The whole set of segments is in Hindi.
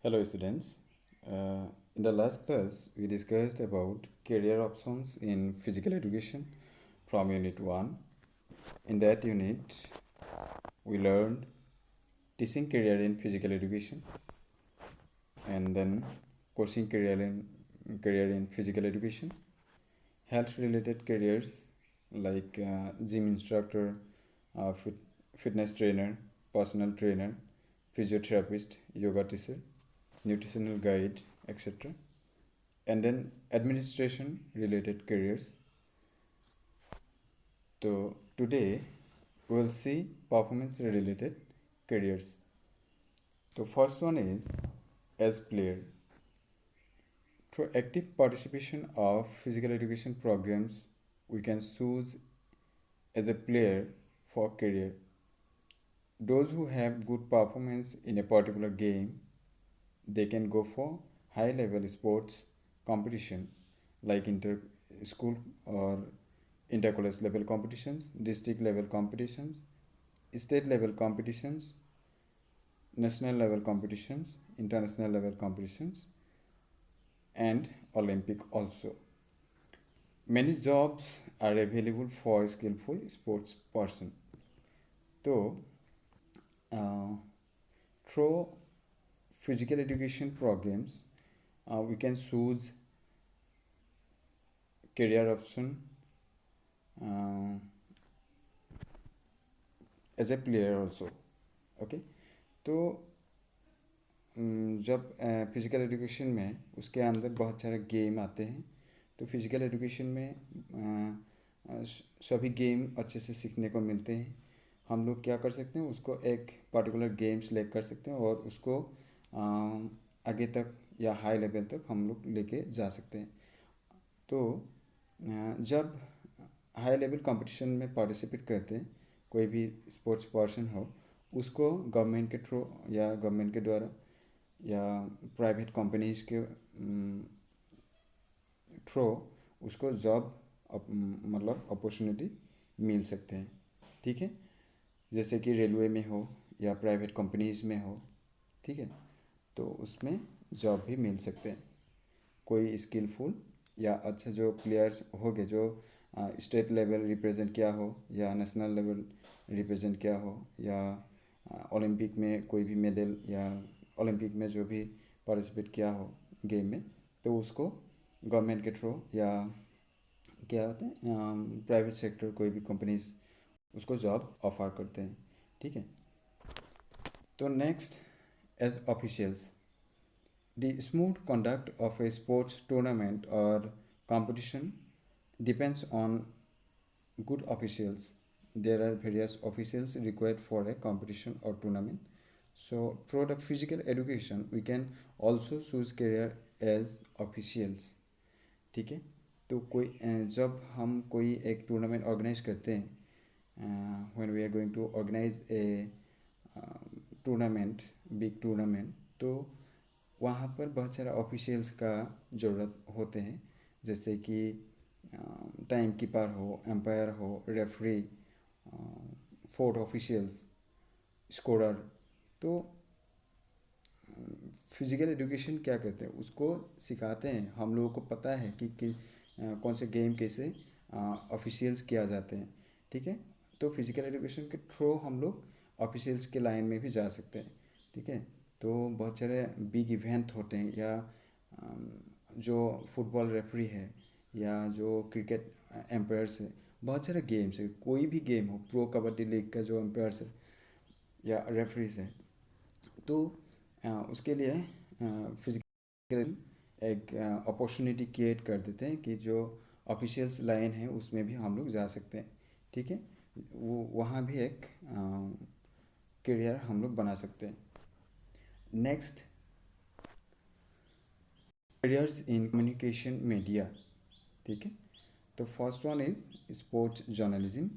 Hello students. In the last class, we discussed about career options in physical education from Unit 1. In that unit, we learned teaching career in physical education and then coaching career in physical education, health related careers like gym instructor, fitness trainer, personal trainer, physiotherapist, yoga teacher, nutritional guide, etc. And then administration related careers. So today we'll see performance related careers. The first one is as player. Through active participation of physical education programs, we can choose as a player for career. Those who have good performance in a particular game, they can go for high level sports competition like inter school or inter-college level competitions, district level competitions, state level competitions, national level competitions, international level competitions, and Olympic also. Many jobs are available for skillful sports person. So, uh, through physical education programs, we can choose career option uh, as a player also. Okay, तो जब फिज़िकल एजुकेशन में उसके अंदर बहुत सारे गेम आते हैं, तो फिज़िकल एजुकेशन में सभी गेम अच्छे से सीखने को मिलते हैं. हम लोग क्या कर सकते हैं, उसको एक पर्टिकुलर गेम सेलेक्ट कर सकते हैं और उसको आगे तक या हाई लेवल तक हम लोग लेके जा सकते हैं. तो जब हाई लेवल कंपटीशन में पार्टिसिपेट करते हैं, कोई भी स्पोर्ट्स पर्सन हो, उसको गवर्नमेंट के थ्रू या गवर्नमेंट के द्वारा या प्राइवेट कंपनीज के थ्रू उसको जॉब मतलब अपॉर्चुनिटी मिल सकते हैं. ठीक है, जैसे कि रेलवे में हो या प्राइवेट कंपनीज में हो. ठीक है, तो उसमें जॉब भी मिल सकते हैं. कोई स्किलफुल या अच्छा जो प्लेयर्स हो गए जो स्टेट लेवल रिप्रेजेंट किया हो या नेशनल लेवल रिप्रेजेंट किया हो या ओलंपिक में कोई भी मेडल या ओलंपिक में जो भी पार्टिसिपेट किया हो गेम में, तो उसको गवर्नमेंट के थ्रू या क्या होते हैं प्राइवेट सेक्टर कोई भी कंपनीज उसको जॉब ऑफर करते हैं. ठीक है, तो next as officials. The smooth conduct of a sports tournament or competition depends on good officials. There are various officials required for a competition or tournament. So, through the physical education, we can also choose career as officials. ठीक है, तो कोई जब हम कोई एक टूर्नामेंट ऑर्गेनाइज करते हैं, when we are going to organise a tournament, big tournament, तो वहाँ पर बहुत सारे ऑफिशियल्स का ज़रूरत होते हैं, जैसे कि टाइम कीपर हो, एम्पायर हो, रेफरी, फोर्थ ऑफिशियल्स, स्कोरर. तो फिज़िकल एजुकेशन क्या करते हैं, उसको सिखाते हैं. हम लोगों को पता है कि कौन से गेम कैसे ऑफिशियल्स किया जाते हैं. ठीक है, तो फिज़िकल एजुकेशन के थ्रू हम लोग ऑफिशियल्स के लाइन में भी जा सकते हैं. ठीक है, तो बहुत सारे बिग इवेंट होते हैं या जो फुटबॉल रेफरी है या जो क्रिकेट एम्पायर्स है, बहुत सारे गेम्स है, कोई भी गेम हो, प्रो कबड्डी लीग का जो एम्पायर्स है या रेफरीज है, तो उसके लिए फिजिकल एक अपॉर्चुनिटी क्रिएट कर देते हैं कि जो ऑफिशियल्स लाइन है उसमें भी हम लोग जा सकते हैं. ठीक है, वो वहाँ भी एक करियर हम लोग बना सकते हैं. Next, careers in communication media. ठीक है, तो first one is sports journalism.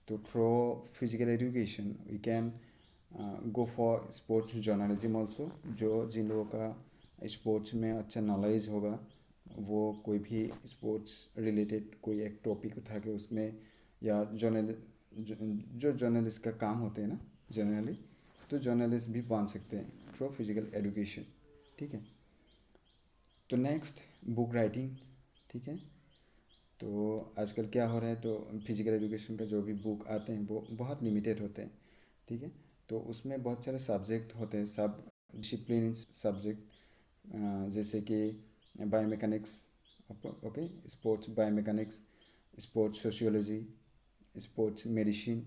तो through physical education we can go for sports journalism also. जो जिन लोगों का स्पोर्ट्स में अच्छा नॉलेज होगा, वो कोई भी स्पोर्ट्स रिलेटेड कोई एक टॉपिक उठा के उसमें या जो जर्नलिस्ट का काम होते हैं ना जनरली, तो जर्नलिस्ट भी बन सकते हैं थ्रू फिजिकल एजुकेशन. ठीक है। तो नेक्स्ट बुक राइटिंग, ठीक है। तो आजकल क्या हो रहा है, तो फिजिकल एजुकेशन का जो भी बुक आते हैं वो बहुत लिमिटेड होते हैं, ठीक है। तो उसमें बहुत सारे सब्जेक्ट होते हैं, सब डिसिप्लिन सब्जेक्ट, जैसे कि biomechanics, okay, sports biomechanics, sports sociology, sports medicine,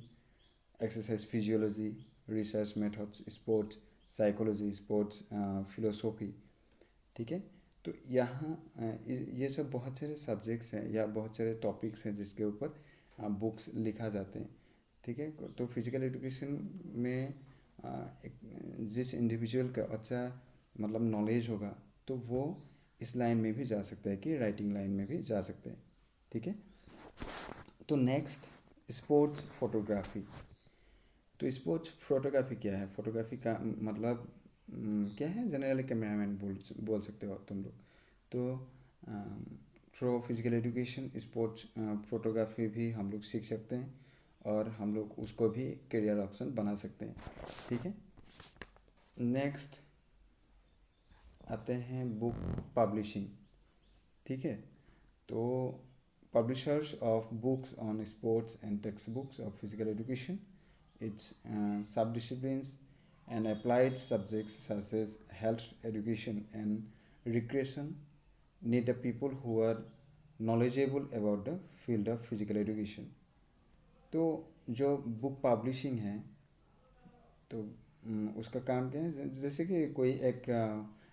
exercise physiology, research methods, sports psychology, sports philosophy, ठीक है। तो यहाँ ये सब बहुत सारे सब्जेक्ट्स हैं या बहुत सारे टॉपिक्स हैं जिसके ऊपर बुक्स लिखा जाते हैं, ठीक है। तो फिजिकल एजुकेशन में एक जिस इंडिविजुअल का अच्छा मतलब नॉलेज होगा तो वो इस लाइन में भी जा सकता है कि राइटिंग लाइन में भी जा सकते हैं, ठीक है। तो नेक्स्ट स्पोर्ट्स फोटोग्राफी। तो स्पोर्ट्स फोटोग्राफी क्या है, फोटोग्राफी का मतलब क्या है, जनरली कैमरामैन बोल सकते हो तुम लोग। तो through physical education sports photography भी हम लोग सीख सकते हैं और हम लोग उसको भी करियर ऑप्शन बना सकते हैं, ठीक है। नेक्स्ट आते हैं बुक पब्लिशिंग, ठीक है। तो publishers of books on sports and text books of physical education, its subdisciplines and applied subjects such as health education and recreation need the people who are knowledgeable about the field of physical education. तो जो बुक पब्लिशिंग है तो उसका काम क्या है, जैसे कि कोई एक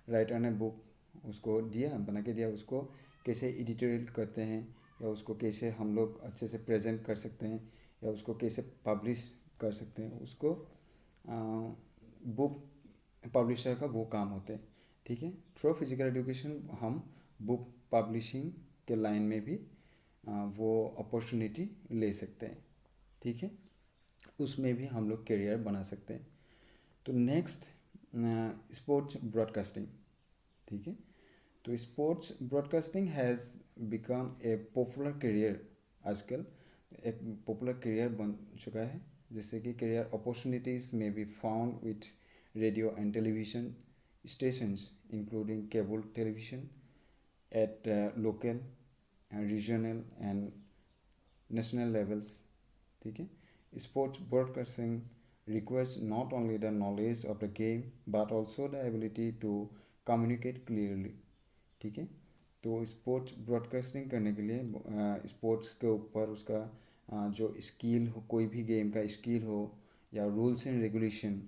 राइटर ने बुक उसको दिया, बना के दिया, उसको कैसे एडिटोरियल करते हैं या उसको कैसे हम लोग अच्छे से प्रेजेंट कर सकते हैं या उसको कैसे पब्लिश कर सकते हैं, उसको बुक पब्लिशर का वो काम होते हैं, ठीक है। थ्रू फिजिकल एजुकेशन हम बुक पब्लिशिंग के लाइन में भी वो अपॉर्चुनिटी ले सकते हैं, ठीक है। उसमें भी हम लोग करियर बना सकते हैं। तो नेक्स्ट स्पोर्ट्स ब्रॉडकास्टिंग, ठीक है। तो sports broadcasting has become a popular career, आजकल एक पॉपुलर करियर बन चुका है, जैसे कि करियर अपॉर्चुनिटीज़ में be found with radio and television stations including cable television at local regional and national levels, ठीक है। Sports broadcasting requires not only the knowledge of the game but also the ability to communicate clearly, ठीक है। तो स्पोर्ट्स ब्रॉडकास्टिंग करने के लिए स्पोर्ट्स के ऊपर उसका जो स्किल हो, कोई भी गेम का स्किल हो या रूल्स एंड रेगुलेशन,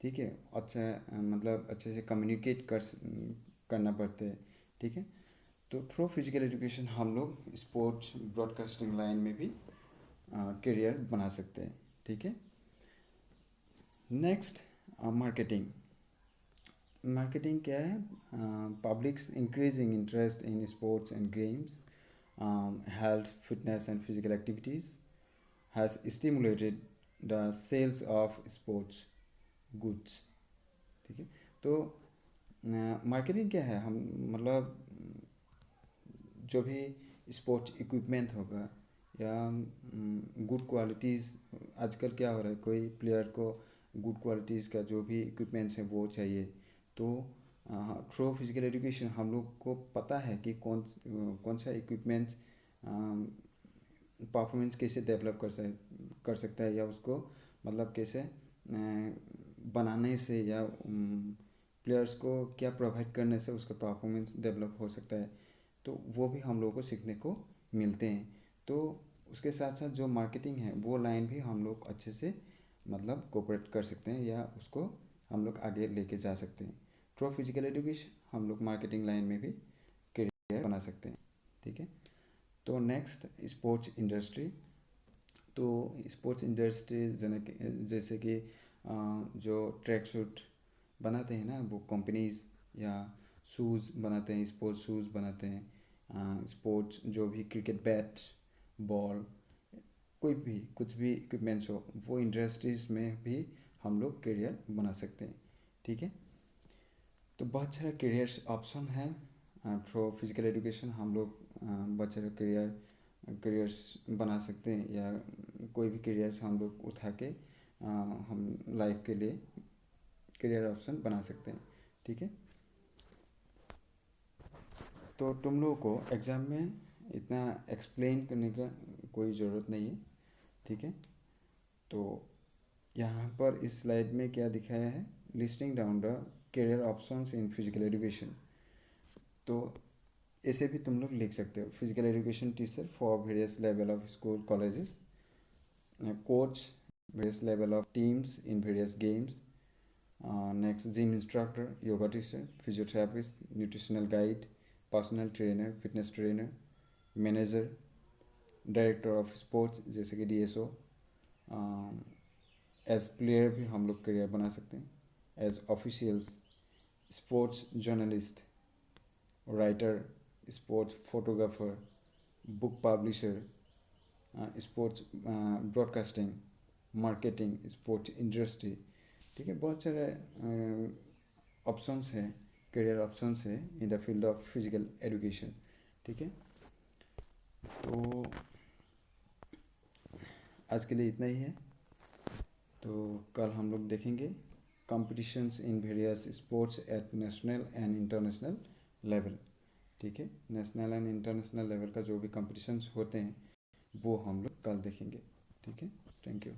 ठीक है, अच्छा मतलब अच्छे से कम्युनिकेट करना पड़ता है, ठीक है। तो थ्रू फिजिकल एजुकेशन हम लोग स्पोर्ट्स ब्रॉडकास्टिंग लाइन में भी करियर बना सकते हैं, ठीक है। Next marketing. मार्केटिंग क्या है, public's increasing interest in sports and games, health fitness and physical activities has stimulated the sales of sports goods, ठीक है। तो मार्केटिंग क्या है, हम मतलब जो भी स्पोर्ट्स इक्विपमेंट होगा या गुड क्वालिटीज़, आजकल क्या हो रहा है, कोई प्लेयर को गुड क्वालिटीज़ का जो भी इक्विपमेंट्स हैं वो चाहिए, तो थ्रू फिजिकल एजुकेशन हम लोग को पता है कि कौन सा इक्विपमेंट्स परफॉर्मेंस कैसे डेवलप कर सकता है या उसको मतलब कैसे बनाने से या प्लेयर्स को क्या प्रोवाइड करने से उसका परफॉर्मेंस डेवलप हो सकता है, तो वो भी हम लोगों को सीखने को मिलते हैं। तो उसके साथ साथ जो मार्केटिंग है वो लाइन भी हम लोग अच्छे से मतलब कोऑपरेट कर सकते हैं या उसको हम लोग आगे लेके जा सकते हैं। थ्रू फिजिकल एजुकेशन हम लोग मार्केटिंग लाइन में भी करियर बना सकते हैं, ठीक है। तो नेक्स्ट स्पोर्ट्स इंडस्ट्री। तो स्पोर्ट्स इंडस्ट्री जैसे कि जो ट्रैक सूट बनाते हैं ना वो कंपनीज, या शूज़ बनाते हैं, स्पोर्ट्स शूज़ बनाते हैं, स्पोर्ट्स जो भी क्रिकेट बैट बॉल कोई भी कुछ भी इक्विपमेंट्स हो वो इंडस्ट्रीज़ में भी हम लोग करियर बना सकते हैं, ठीक है। तो बहुत सारे करियर्स ऑप्शन हैं, थ्रू फिजिकल एजुकेशन हम लोग बहुत सारे करियर्स बना सकते हैं या कोई भी करियर्स हम लोग उठा के हम लाइफ के लिए करियर ऑप्शन बना सकते हैं, ठीक है। तो तुम लोगों को एग्ज़ाम में इतना एक्सप्लेन करने का कोई ज़रूरत नहीं है, ठीक है। तो यहाँ पर इस स्लाइड में क्या दिखाया है, listing down the career options in physical education. तो ऐसे भी तुम लोग लिख सकते हो, physical education teacher for various level of school colleges, coach various level of teams in various games, next gym instructor, yoga teacher, physiotherapist, nutritional guide, personal trainer, fitness trainer, manager, director of sports जैसे कि DSO, एज प्लेयर भी हम लोग करियर बना सकते हैं, as officials, sports journalist, writer, sports photographer, book publisher, sports broadcasting, marketing, sports industry, ठीक है। बहुत सारे ऑप्शंस हैं, करियर ऑप्शंस हैं in the field of physical education, ठीक है। तो आज के लिए इतना ही है। तो कल हम लोग देखेंगे competitions in various sports at national and international level, ठीक है। नेशनल एंड इंटरनेशनल लेवल का जो भी कॉम्पिटिशन्स होते हैं वो हम लोग कल देखेंगे, ठीक है। Thank you.